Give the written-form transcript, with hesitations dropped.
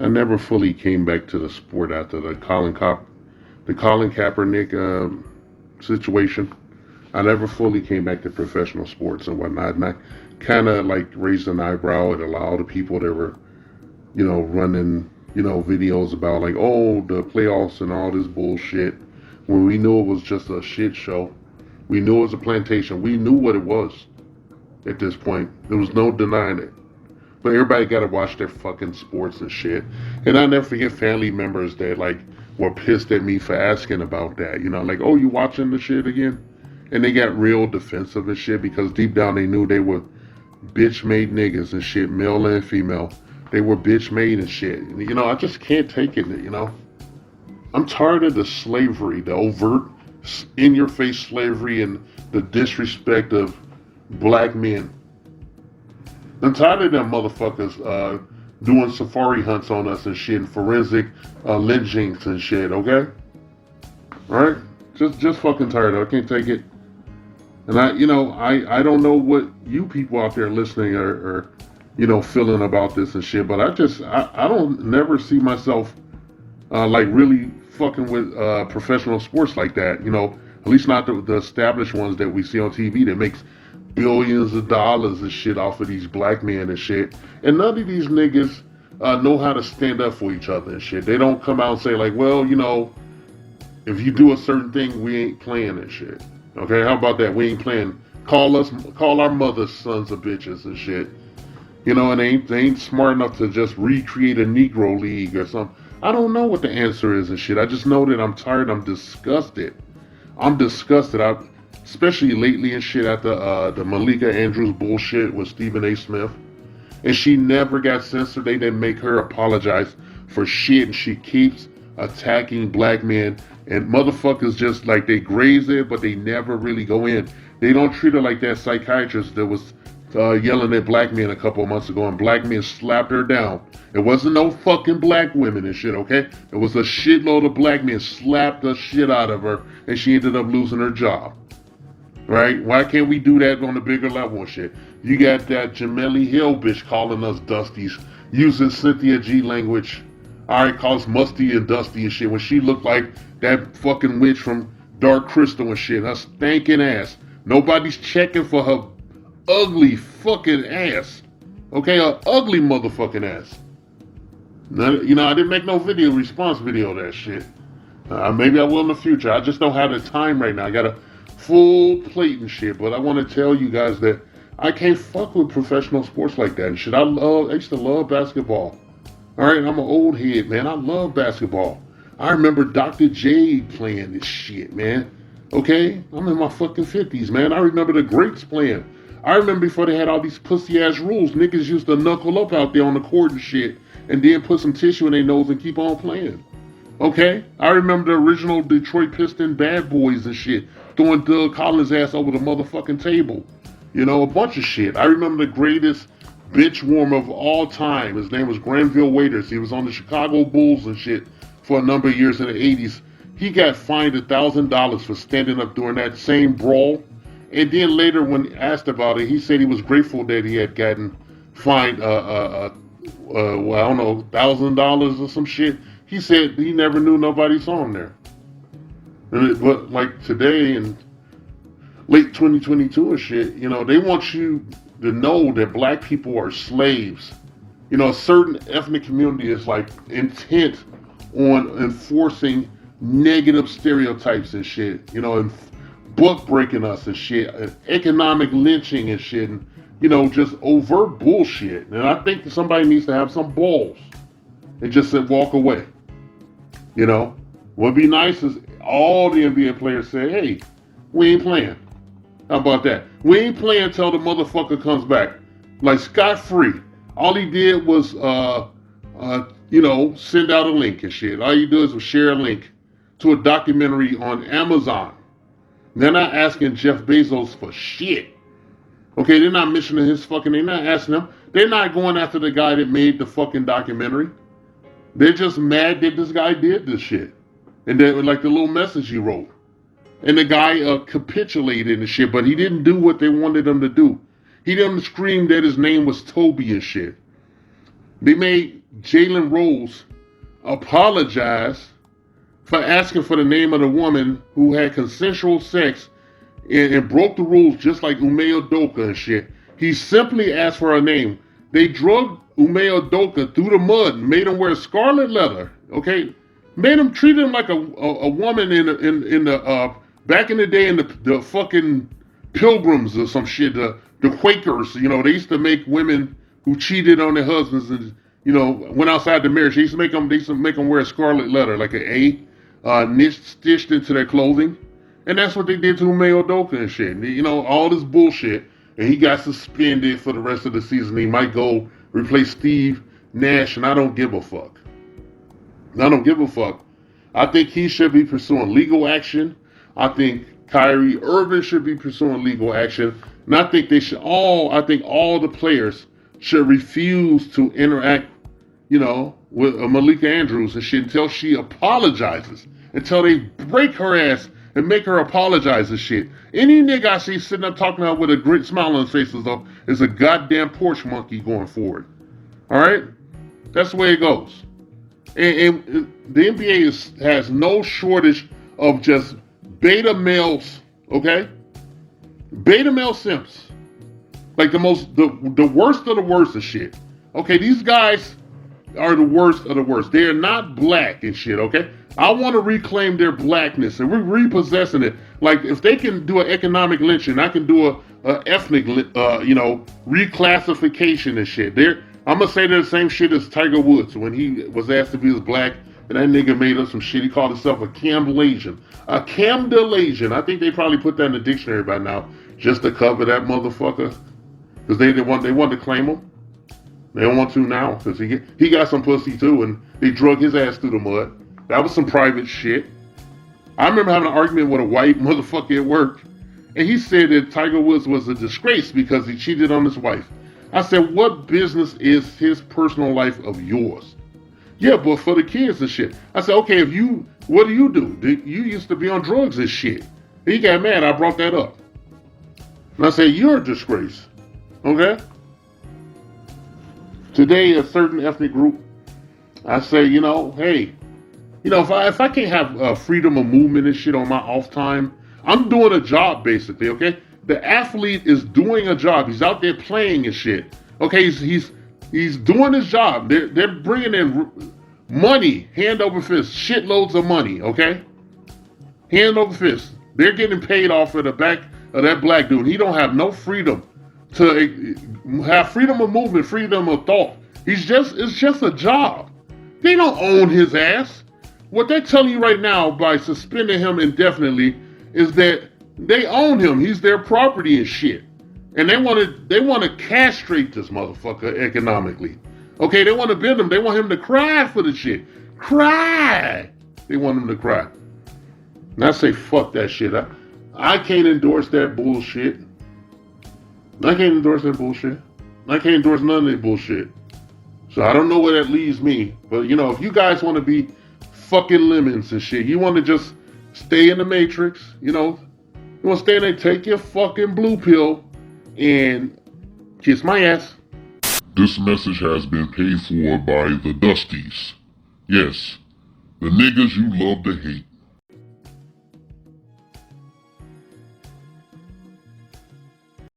I never fully came back to the sport after the Colin Kaepernick situation. I never fully came back to professional sports and whatnot. And I kind of like raised an eyebrow at a lot of the people that were, running, videos about like, oh, the playoffs and all this bullshit. When we knew it was just a shit show. We knew it was a plantation. We knew what it was at this point. There was no denying it. But everybody got to watch their fucking sports and shit. And I never forget family members that like were pissed at me for asking about that. Like, oh, you watching the shit again? And they got real defensive and shit because deep down they knew they were bitch made niggas and shit, male and female. They were bitch made and shit. I just can't take it. I'm tired of the slavery, the overt, in your face slavery and the disrespect of black men. I'm tired of them motherfuckers doing safari hunts on us and shit, and forensic lynchings and shit, okay? Alright? Just fucking tired of it. I can't take it. And I don't know what you people out there listening are feeling about this and shit, but I don't never see myself like really fucking with professional sports like that, at least not the established ones that we see on TV that makes billions of dollars and shit off of these black men and shit. And none of these niggas know how to stand up for each other and shit. They don't come out and say like, well, if you do a certain thing, we ain't playing and shit. Okay, how about that? We ain't playing. Call our mothers sons of bitches and shit. And they ain't smart enough to just recreate a Negro League or something. I don't know what the answer is and shit. I just know that I'm tired. I'm disgusted. Especially lately and shit after the Malika Andrews bullshit with Stephen A. Smith. And she never got censored. They didn't make her apologize for shit. And she keeps attacking black men. And motherfuckers just like they graze it, but they never really go in. They don't treat her like that psychiatrist that was yelling at black men a couple of months ago, and black men slapped her down. It wasn't no fucking black women and shit, okay? It was a shitload of black men slapped the shit out of her, and she ended up losing her job. Right? Why can't we do that on a bigger level and shit? You got that Jameli Hill bitch calling us dusties, using Cynthia G language. Alright, calls musty and dusty and shit when she looked like that fucking witch from Dark Crystal and shit. Her stinking ass. Nobody's checking for her ugly fucking ass. Okay, her ugly motherfucking ass. Now, I didn't make no response video of that shit. Maybe I will in the future. I just don't have the time right now. I got a full plate and shit. But I want to tell you guys that I can't fuck with professional sports like that and shit. I used to love basketball. Alright, I'm an old head, man. I love basketball. I remember Dr. J playing this shit, man. Okay? I'm in my fucking 50s, man. I remember the greats playing. I remember before they had all these pussy-ass rules, niggas used to knuckle up out there on the court and shit, and then put some tissue in their nose and keep on playing. Okay? I remember the original Detroit Piston bad boys and shit, throwing Doug Collins' ass over the motherfucking table. A bunch of shit. I remember the greatest bitch warmer of all time. His name was Granville Waiters. He was on the Chicago Bulls and shit for a number of years in the 80s. He got fined $1,000 for standing up during that same brawl. And then later, when asked about it, he said he was grateful that he had gotten fined, I don't know, $1,000 or some shit. He said he never knew nobody saw him there. But like today in late 2022 and shit, they want you to know that black people are slaves. A certain ethnic community is like intent on enforcing negative stereotypes and shit, and book breaking us and shit, and economic lynching and shit, and just overt bullshit. And I think somebody needs to have some balls and just walk away. What'd be nice is all the NBA players say, hey, we ain't playing. How about that? We ain't playing until the motherfucker comes back. Like scot-free. All he did was, send out a link and shit. All you do is share a link to a documentary on Amazon. They're not asking Jeff Bezos for shit. Okay, they're not mentioning they're not asking him. They're not going after the guy that made the fucking documentary. They're just mad that this guy did this shit. And then, like the little message he wrote. And the guy capitulated and shit, but he didn't do what they wanted him to do. He didn't scream that his name was Toby and shit. They made Jalen Rose apologize for asking for the name of the woman who had consensual sex and broke the rules just like Ime Udoka and shit. He simply asked for her name. They drugged Ime Udoka through the mud and made him wear scarlet leather. Okay, made him treat him like a woman in the back in the day in the fucking Pilgrims or some shit. The Quakers, you know, they used to make women who cheated on their husbands and went outside the marriage. They used to make them wear scarlet leather like an A, stitched into their clothing. And that's what they did to Ime Udoka and shit. All this bullshit. And he got suspended for the rest of the season. He might go replace Steve Nash, and I don't give a fuck. I don't give a fuck. I think he should be pursuing legal action. I think Kyrie Irving should be pursuing legal action. And I think all the players should refuse to interact, with Malika Andrews and shit until she apologizes. Until they break her ass and make her apologize and shit. Any nigga I see sitting up talking to her with a great smile on his face is a goddamn porch monkey going forward. Alright? That's the way it goes. And the NBA has no shortage of just beta males, okay? Beta male simps. Like the worst of the worst of shit. Okay, these guys are the worst of the worst. They are not black and shit, okay? I want to reclaim their blackness, and we're repossessing it. Like, if they can do an economic lynching, I can do a ethnic, reclassification and shit. I'm going to say they're the same shit as Tiger Woods when he was asked if he was black, and that nigga made up some shit. He called himself a Camdelasian. A Camdelasian. I think they probably put that in the dictionary by now, just to cover that motherfucker. Because they want to claim him. They don't want to now, because he got some pussy too, and they drug his ass through the mud. That was some private shit. I remember having an argument with a white motherfucker at work, and he said that Tiger Woods was a disgrace because he cheated on his wife. I said, what business is his personal life of yours? Yeah, but for the kids and shit. I said, okay, what do? You used to be on drugs and shit. And he got mad, I brought that up. And I said, you're a disgrace. Okay? Today, a certain ethnic group, I say, hey, if I can't have freedom of movement and shit on my off time, I'm doing a job basically, okay? The athlete is doing a job. He's out there playing and shit. Okay, he's doing his job. They're bringing in money, hand over fist, shitloads of money, okay? Hand over fist. They're getting paid off of the back of that black dude. He don't have no freedom to have freedom of movement, freedom of thought. It's just a job. They don't own his ass. What they're telling you right now by suspending him indefinitely is that they own him. He's their property and shit. And they want to castrate this motherfucker economically. Okay, they want to bend him. They want him to cry for the shit. Cry. They want him to cry. And I say, fuck that shit. I can't endorse that bullshit. I can't endorse that bullshit. I can't endorse none of that bullshit. So I don't know where that leaves me. But, if you guys want to be fucking lemons and shit, you want to just stay in the matrix, you want to stay in there, take your fucking blue pill and kiss my ass. This message has been paid for by the Dusties. Yes, the niggas you love to hate.